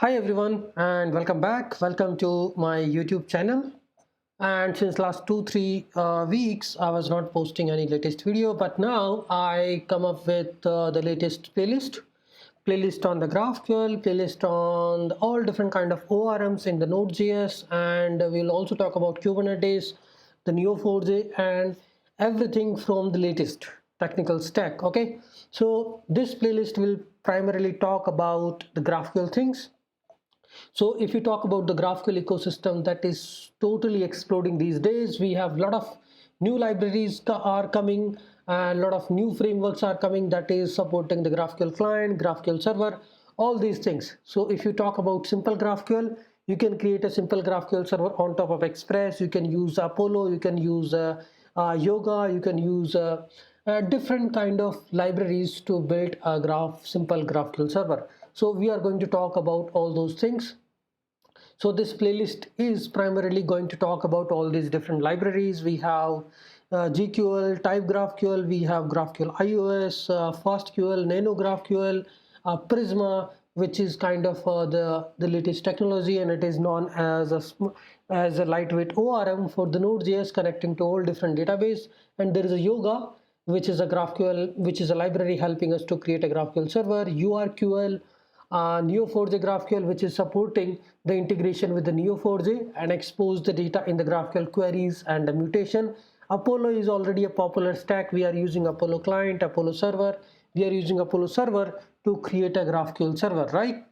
Hi everyone and welcome back. Welcome to my YouTube channel. And since last 2-3 weeks I was not posting any latest video, but now I come up with the latest playlist on the GraphQL, playlist on all different kind of ORMs in the Node.js, and we'll also talk about Kubernetes, the Neo4j, and everything from the latest technical stack. Okay, so this playlist will primarily talk about the GraphQL things. So if you talk about the GraphQL ecosystem, that is totally exploding these days. We have a lot of new libraries are coming, and a lot of new frameworks are coming that is supporting the GraphQL client, GraphQL server, all these things. So if you talk about simple GraphQL, you can create a simple GraphQL server on top of Express. You can use Apollo, you can use Yoga, you can use different kind of libraries to build a simple GraphQL server. So we are going to talk about all those things. So this playlist is primarily going to talk about all these different libraries. We have GQL, Type GraphQL, we have GraphQL iOS, FastQL, Nano GraphQL, Prisma, which is kind of the latest technology, and it is known as a lightweight ORM for the Node.js connecting to all different database. And there is a Yoga, which is a GraphQL, which is a library helping us to create a GraphQL server, URQL, Neo4j GraphQL, which is supporting the integration with the Neo4j and expose the data in the GraphQL queries and the mutation. Apollo is already a popular stack. We are using Apollo client, Apollo server. We are using Apollo server to create a GraphQL server, right?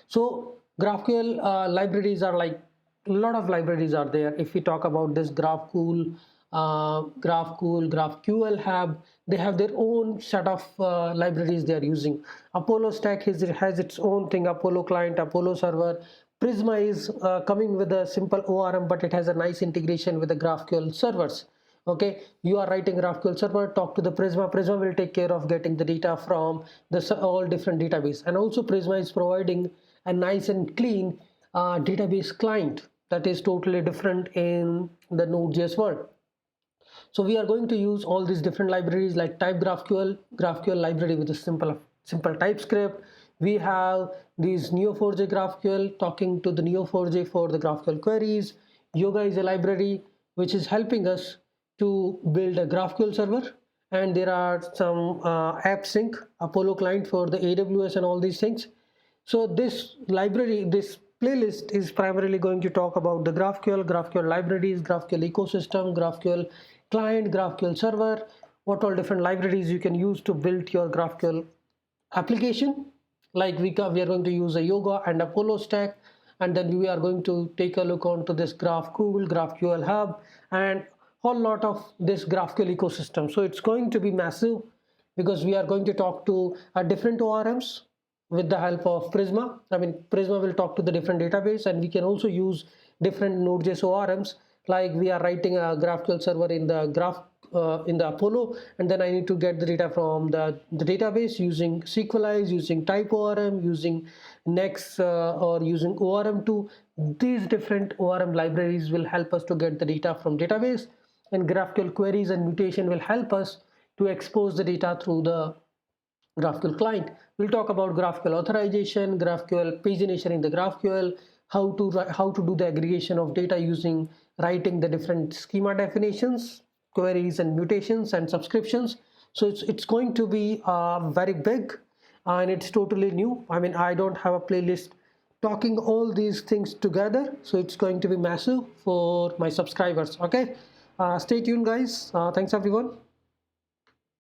So GraphQL libraries are like a lot of libraries are there. If we talk about this GraphQL Hub, they have their own set of libraries they are using. Apollo stack has its own thing, Apollo client, Apollo server. Prisma is coming with a simple ORM, but it has a nice integration with the GraphQL servers. Okay, you are writing GraphQL server, talk to the Prisma will take care of getting the data from the all different database. And also Prisma is providing a nice and clean database client that is totally different in the Node.js world. So we are going to use all these different libraries like Type GraphQL library with a simple TypeScript. We have these Neo4j GraphQL talking to the Neo4j for the GraphQL queries. Yoga is a library which is helping us to build a GraphQL server, and there are some AppSync, Apollo client for the AWS and all these things. So this playlist is primarily going to talk about the GraphQL libraries, GraphQL ecosystem, GraphQL client, GraphQL server, what all different libraries you can use to build your GraphQL application. Like we are going to use a Yoga and Apollo stack, and then we are going to take a look onto this GraphQL Hub, and whole lot of this GraphQL ecosystem. So it's going to be massive because we are going to talk to different ORMs with the help of Prisma. I mean, Prisma will talk to the different database, and we can also use different Node.js ORMs. Like we are writing a GraphQL server in the Apollo, and then I need to get the data from the database using SQLize, using Type ORM, using Next, or using ORM2. These different ORM libraries will help us to get the data from database, and GraphQL queries and mutation will help us to expose the data through the GraphQL client. We'll talk about GraphQL authorization, GraphQL pagination in the GraphQL, how to do the aggregation of data using writing the different schema definitions, queries and mutations and subscriptions. So it's going to be very big, and it's totally new. I mean, I don't have a playlist talking all these things together, so it's going to be massive for my subscribers. Okay, stay tuned guys. Thanks everyone.